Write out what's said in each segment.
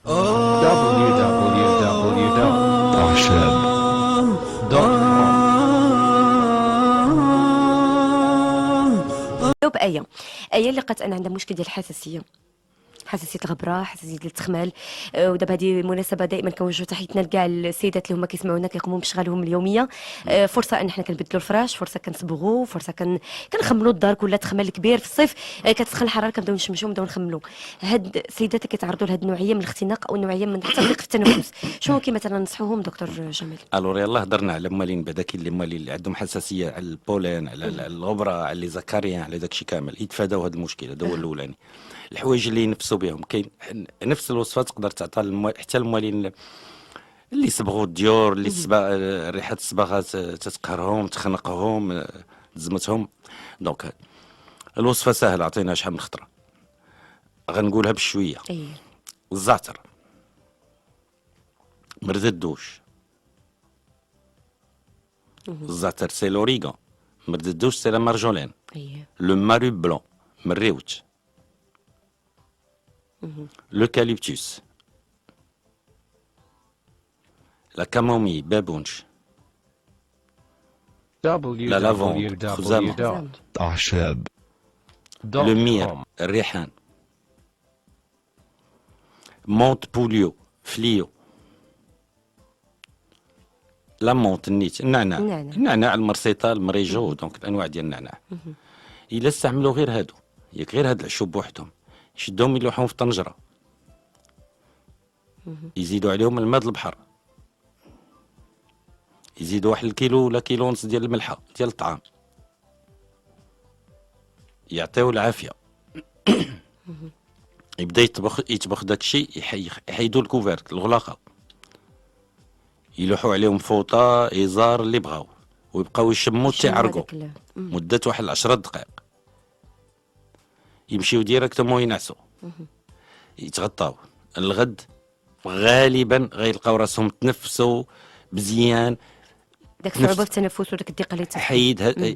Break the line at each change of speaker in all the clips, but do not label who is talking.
جاوب آية اللي لقات أن عندها مشكل ديال الحساسية، حساسيه الغبره، حساسيه ديال التخمال. ودابا هذه مناسبه دائما كنوجهوا تحيتنا لكاع السيدات اللي هما كيسمعونا كيقوموا بشغلهم اليوميه. فرصه ان حنا كنبدلوا الفراش، فرصه كنصبغوا، فرصه كنخملوا الدار كلها. تخمل كبير في الصيف كتسخن الحراره كنبداو نشمشوا ونبداو نخملوا. هاد السيدات اللي كيتعرضوا لهاد النوعيه من الاختناق او النوعيه من حتى ضيق في التنفس، شنو ممكن مثلا ننصحوهم دكتور جميل؟
الور يلاه هضرنا على مالين بعدا كاين اللي مالين اللي عندهم حساسيه على البولين، على الغبره، على لي زكاريان، على داكشي كامل يتفاداو هذا المشكل. هذا هو الاولاني. الحوايج اللي ينفسوا بهم كاين نفس الوصفات تقدر تعطيها حتى الموالين اللي صبغوا الديور، اللي ريحه الصباغات تتقهرهم، تخنقهم، تزمتهم. دونك الوصفه سهله، عطيناها شحال من خطره، غنقولها بشويه. الزعتر، مرد الدوش. الزعتر سي لوريغان، مرد الدوش سي لا مارجولين. لو مارو بلون من الريوت. لوكاليبتوس، لا كامومي، بابونج، لا لافوند، خزامة،
أعشاب،
لو مير، الريحان، مونت بوليو، فليو، لا مونت، النيت، النعناع المرسيطة، المريجو. دونك الانواع ديال النعناع. الا استعملوا غير هادو، ياك غير هاد العشوب بوحدهم، يشدوهم يلوحوهم في الطنجره، يزيدوا عليهم الماء د البحر، يزيدوا واحد الكيلو ولا كيلو ونص ديال الملحه ديال الطعام، يعطيو العافيه. يبدا يطبخ داكشي، يحيدوا الكوفرت الغلاقه، يلوحوا عليهم فوطه، ازار، اللي بغاو، ويبقاو يشموا تيعرقوا مده واحد 10 دقائق. يمشيو ديريكتومون ينعسوا، يتغطاو. الغد غالبا غيلقاو راسهم تنفسوا مزيان.
داك الصعوبه في التنفس وداك الضيق اللي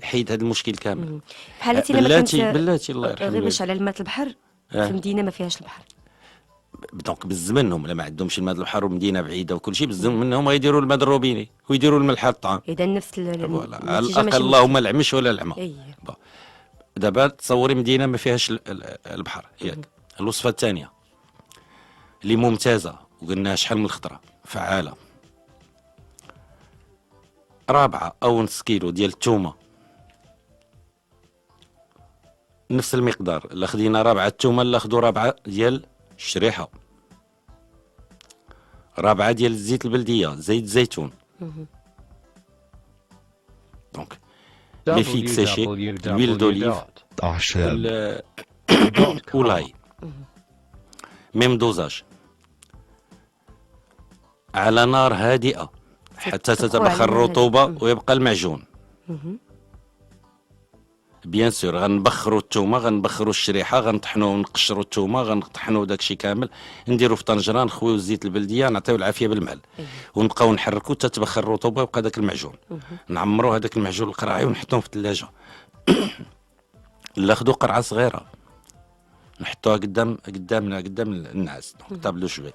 حيد هذا المشكل كامل.
بحالتي ما كنت
بلاتي الله يرحمه،
غير باش على الماء البحر في المدينه ما فيهاش البحر.
دونك بزز منهم، لا ما عندهمش الماء البحر ومدينه بعيده وكل شيء، بزز منهم غيديروا الماء الروبيني ويديروا الملح الطعام.
اذا نفس
على الاقل اللهم العمش ولا العمى. دابا تصوري مدينه ما فيهاش البحر ياك. الوصفه الثانيه اللي ممتازه وقلناها شحال من خطره فعاله، رابعه او نص كيلو ديال الثومه، نفس المقدار. الا خدينا رابعه الثومه، الا خدو رابعه ديال الشريحه، رابعه ديال الزيت البلديه، زيت الزيتون. دونك لي فيك سيشي، l'huile d'olive،
أعشاب،
ولاي، ميم دوزاج، على نار هادئه حتى تتبخر الرطوبه ويبقى المعجون. بيان سور غنبخروا الثومه، غنبخروا الشريحه، غنطحنوا ونقشروا الثومه، غنطحنوا داكشي كامل، نديروا في طنجره، نخويو الزيت البلديه، نعطيو العافيه بالمعل، ونبقاو نحركوا حتى تبخر الرطوبه ويبقى داك المعجون. نعمروا هذاك المعجون القرعي ونحطوه في الثلاجه. ناخذوا قرعه صغيره نحطوها قدام النعاس، طابلو شوي،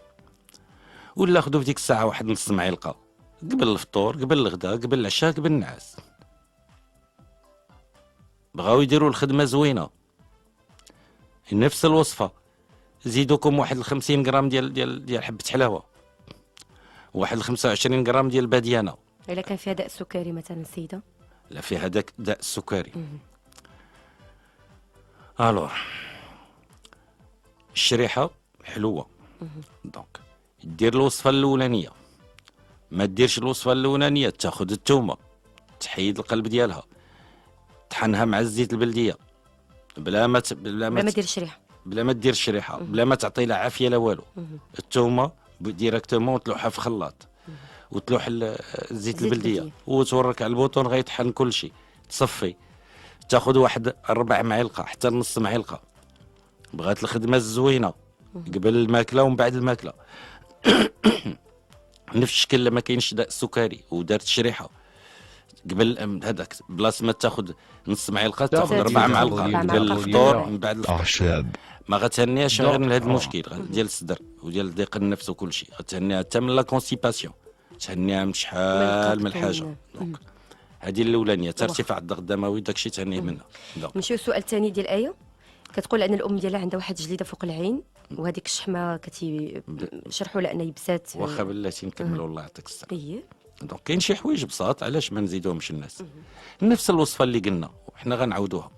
ولا ناخذوا في ديك الساعه واحد نص معلقه قبل الفطور، قبل الغداء، قبل العشاء، قبل النعاس. بغاو يديروا الخدمه زوينه، نفس الوصفه، زيدوكم واحد 50 غرام ديال حبه حلاوه، واحد 25 غرام ديال الباديانه.
الا كان فيها داء السكري مثلا السيده،
لا فيها داء السكري. الور الشريحه حلوه، دونك دير الوصفه الاولانيه، ما ديرش الوصفه الاولانيه. تاخذ الثومه، تحيد القلب ديالها، طحنها مع الزيت البلديه، بلا ما دير الشريحه، بلا ما تعطي لها عافيه لا والو. الثومه ديريكتومون تلوحها في خلاط، وتلوح الزيت البلديه، وتورك على البوطون غيطحن كل شيء. تصفي، تاخذ واحد 4 معلقه حتى نص معلقه. بغات الخدمه الزوينه قبل الماكله ومن بعد الماكله. نفس الشكل لما كاينش داء السكري ودارت الشريحه قبل هذاك، بلاص ما تاخذ نص معلقه تاخذ 4 معالق قبل الفطور من بعد الفطور.
أعشاب،
ما غتهنيهاش غير من هذا
دكتور.
المشكل ديال الصدر وديال ضيق النفس وكل شيء، غتهنيها حتى من لا كونسيباسيون، تهنيها من شحال من حاجه. دونك هذه الاولانيه، حتى ارتفاع الضغط الدموي داكشي تهنيه منها. دونك
نمشيو السؤال الثاني ديال آية. كتقول ان الام ديالها عندها واحد جليده فوق العين، وهذيك الشحمه شرحوا لها ان يبسات.
واخا بلاتي نكملوا الله يعطيك الصحه.
ايه.
دونك كاين شي حوايج بساط علاش ما نزيدوهمش الناس. نفس الوصفه اللي قلنا وحنا غنعاودوها،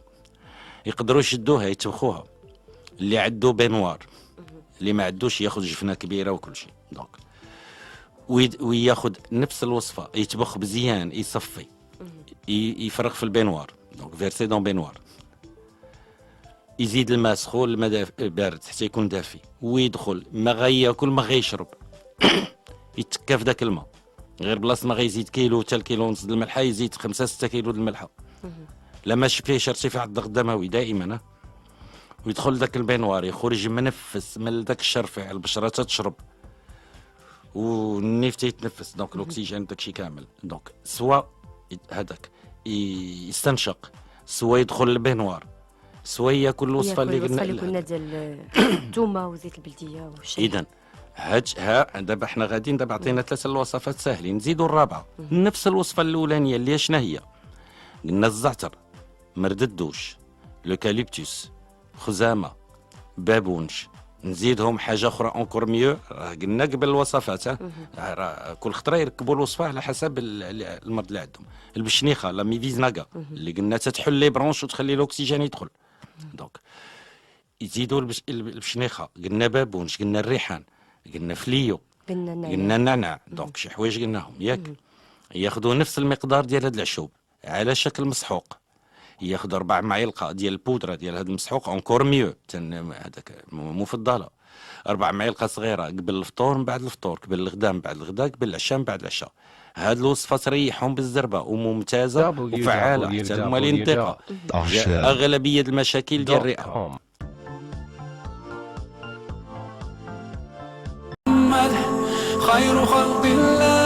يقدروا يشدوها يتبخوها، اللي عنده بينوار، اللي ما عندوش ياخذ جفنه كبيره وكل شيء. دونك وياخذ نفس الوصفه، يطبخ مزيان، يصفي، يفرغ في البينوار، دونك فيرسي دون بينوار، يزيد الماء سخون الماء بارد حتى يكون دافي، ويدخل ما غياكل ما غيشرب يتكا في ذاك الماء، غير بلاصه ما غيزيد كيلو حتى الكيلو ونص د الملحه يزيد 5 6 كيلو د الملحه. لا ماشي فيهش ارتفاع الضغط الدموي دائما، ويدخل ذاك البينوار، يخرج منفس من ذاك الشرفع، البشره تشرب والنيف يتنفس، دونك الاكسجين داكشي كامل. دونك سوا هذاك يستنشق، سوا يدخل البينوار، سوا ياكل الوصفه اللي
الوصفه اللي
قلنا.
قلنا ديال الثومه وزيت البلديه والشاي.
اذا ها دابا حنا غاديين، دابا عطينا 3 الوصفات ساهلين، نزيدوا الرابعه نفس الوصفه الاولانيه اللي شنو هي؟ قلنا الزعتر، مرد الدوش، لوكاليبتوس، خزامه، بابونج، نزيدهم حاجه اخرى اونكور ميو. راه قلنا قبل الوصفات، راه كل خطره يركبوا الوصفه على حسب المرض اللي عندهم. البشنيخه لا ميفيزناكا اللي قلنا تتحل لي برونش وتخلي الاكسجين يدخل. دونك يزيدوا البشنيخه، قلنا بابونج، قلنا الريحان، قلنا فليو، قلنا النعناع. دونك شي حوايج قلناهم ياك. ياخذوا نفس المقدار ديال هاد العشوب على شكل مسحوق، ياخذ 4 معالق ديال البودره ديال هذا المسحوق اونكور ميو، هذاك مفضله. 4 معالق صغيره قبل الفطور من بعد الفطور، قبل الغداء من بعد الغداء، قبل العشاء من بعد العشاء. هاد الوصفه تريحهم بالزربه وممتازه وفعاله حتى هما الانتقاء اغلبيه المشاكل ديال الرئه.
خير خلق الله